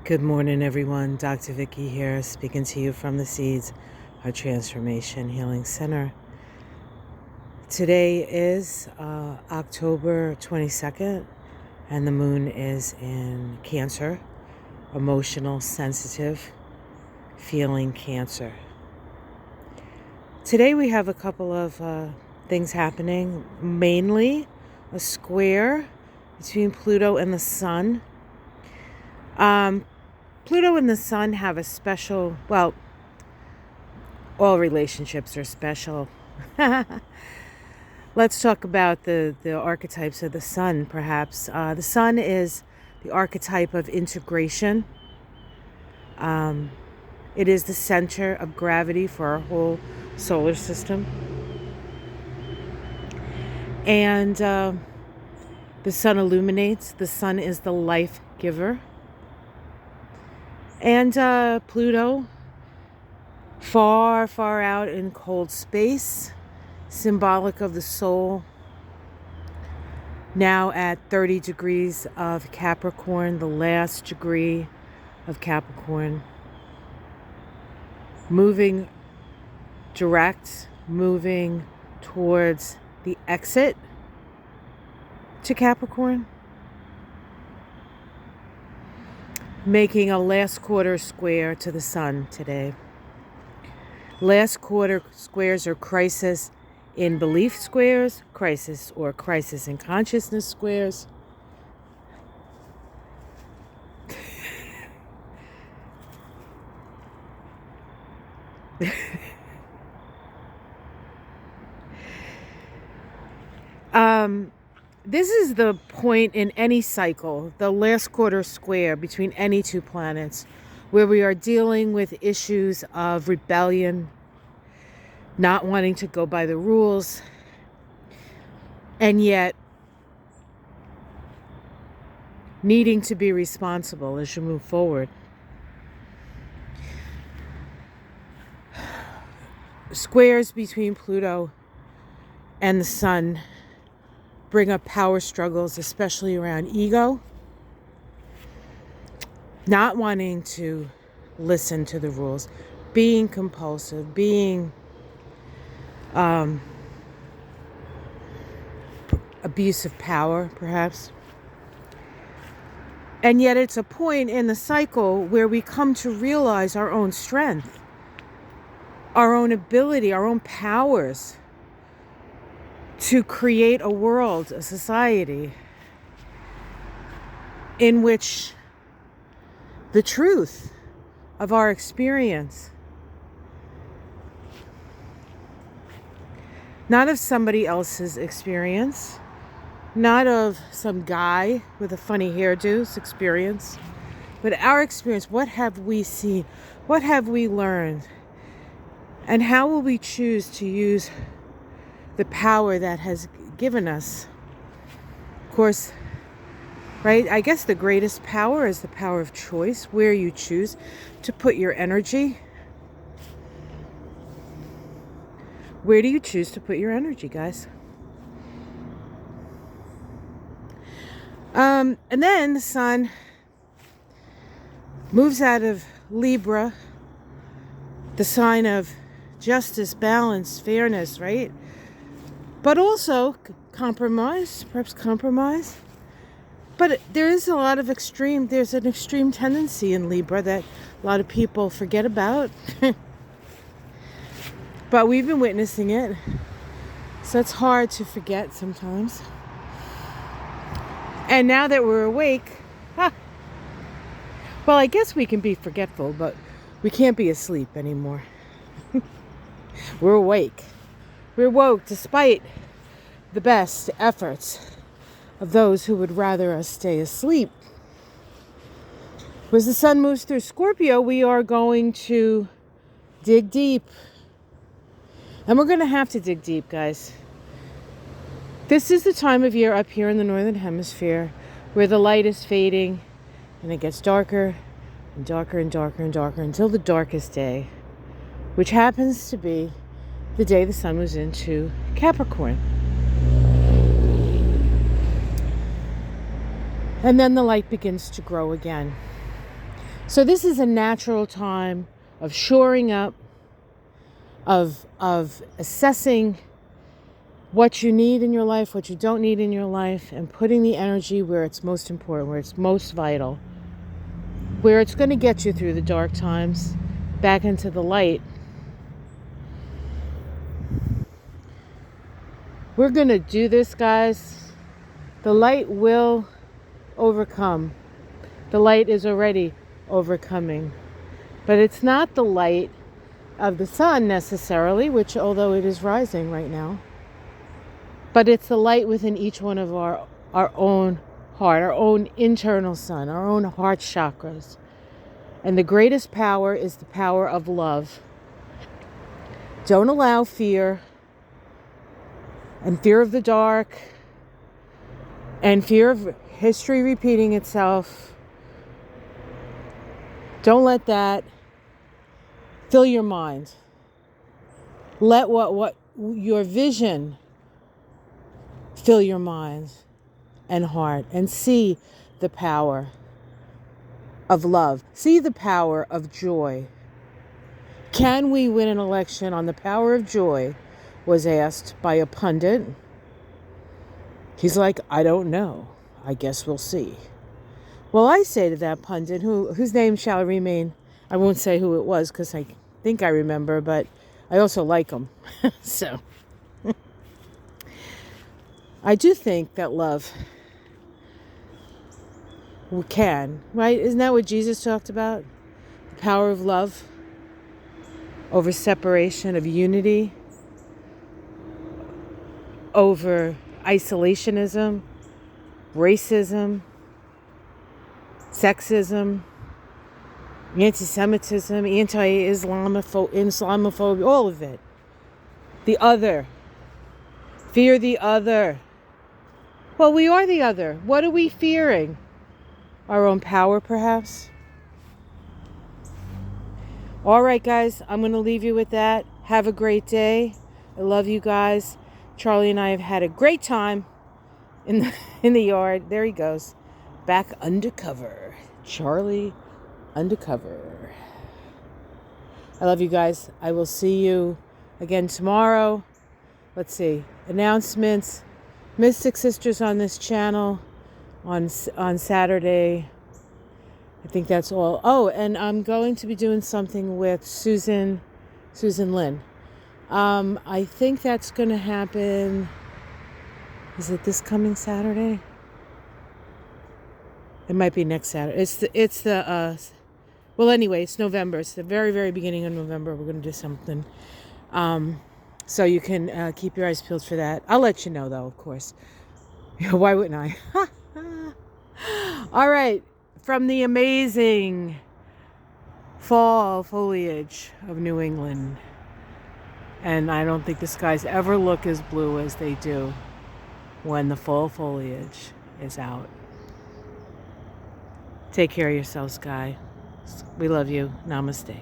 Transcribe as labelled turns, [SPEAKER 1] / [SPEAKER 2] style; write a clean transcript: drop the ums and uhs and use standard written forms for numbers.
[SPEAKER 1] Good morning, everyone. Dr. Vicky here, speaking to you from the Seeds, our Transformation Healing Center. Today is October 22nd, and the moon is in Cancer, emotional, sensitive, feeling Cancer. Today we have a couple of things happening, mainly a square between Pluto and the Sun. Pluto and the Sun have a special, well, all relationships are special. Let's talk about the archetypes of the Sun, perhaps. The Sun is the archetype of integration. It is the center of gravity for our whole solar system. And the Sun illuminates. The Sun is the life giver. And Pluto, far, far out in cold space, symbolic of the soul, now at 30 degrees of Capricorn, the last degree of Capricorn, moving direct, moving towards the exit to Capricorn, making a last quarter square to the Sun today. Last quarter squares are crisis in belief squares, crisis in consciousness squares. This is the point in any cycle, the last quarter square between any two planets, where we are dealing with issues of rebellion, not wanting to go by the rules, and yet needing to be responsible as you move forward. Squares between Pluto and the Sun bring up power struggles, especially around ego, not wanting to listen to the rules, being compulsive, being abuse of power, perhaps. And yet it's a point in the cycle where we come to realize our own strength, our own ability, our own powers to create a world, a society in which the truth of our experience, not of somebody else's experience, not of some guy with a funny hairdo's experience, but our experience. What have we seen? What have we learned? And how will we choose to use the power that has given us? Of course, right? I guess the greatest power is the power of choice, where you choose to put your energy. Where do you choose to put your energy, guys? And then the Sun moves out of Libra, the sign of justice, balance, fairness, right? But also compromise, perhaps compromise. But there is a lot of there's an extreme tendency in Libra that a lot of people forget about. But we've been witnessing it. So it's hard to forget sometimes. And now that we're awake, well, I guess we can be forgetful, but we can't be asleep anymore. We're awake. We're woke despite the best efforts of those who would rather us stay asleep. As the Sun moves through Scorpio, we are going to dig deep. And we're going to have to dig deep, guys. This is the time of year up here in the Northern Hemisphere where the light is fading and it gets darker and darker and darker and darker until the darkest day, which happens to be the day the Sun moves into Capricorn. And then the light begins to grow again. So this is a natural time of shoring up, of assessing what you need in your life, what you don't need in your life, and putting the energy where it's most important, where it's most vital, where it's going to get you through the dark times, back into the light. We're going to do this, guys. The light will overcome. The light is already overcoming. But it's not the light of the sun necessarily, which although it is rising right now, but it's the light within each one of our own heart, our own internal sun, our own heart chakras. And the greatest power is the power of love. Don't allow fear and fear of the dark and fear of history repeating itself. Don't let that fill your mind. Let what your vision fill your mind and heart, and see the power of love. See the power of joy. Can we win an election on the power of joy? Was asked by a pundit. He's like, I don't know. I guess we'll see. Well, I say to that pundit, whose name shall remain, I won't say who it was because I think I remember, but I also like him. So I do think that love can, right? Isn't that what Jesus talked about? The power of love over separation, of unity, over isolationism, racism, sexism, anti-Semitism, Islamophobia, all of it. The other. Fear the other. Well, we are the other. What are we fearing? Our own power, perhaps? All right, guys, I'm going to leave you with that. Have a great day. I love you guys. Charlie and I have had a great time in the yard. There he goes. Back undercover. Charlie undercover. I love you guys. I will see you again tomorrow. Let's see. Announcements. Mystic Sisters on this channel on Saturday. I think that's all. Oh, and I'm going to be doing something with Susan Lynn. I think that's going to happen. Is it this coming Saturday? It might be next Saturday. Well, anyway, it's November. It's the very, very beginning of November. We're going to do something. So you can keep your eyes peeled for that. I'll let you know, though, of course. Why wouldn't I? All right. From the amazing fall foliage of New England. And I don't think the skies ever look as blue as they do when the fall foliage is out. Take care of yourselves, guys. We love you. Namaste.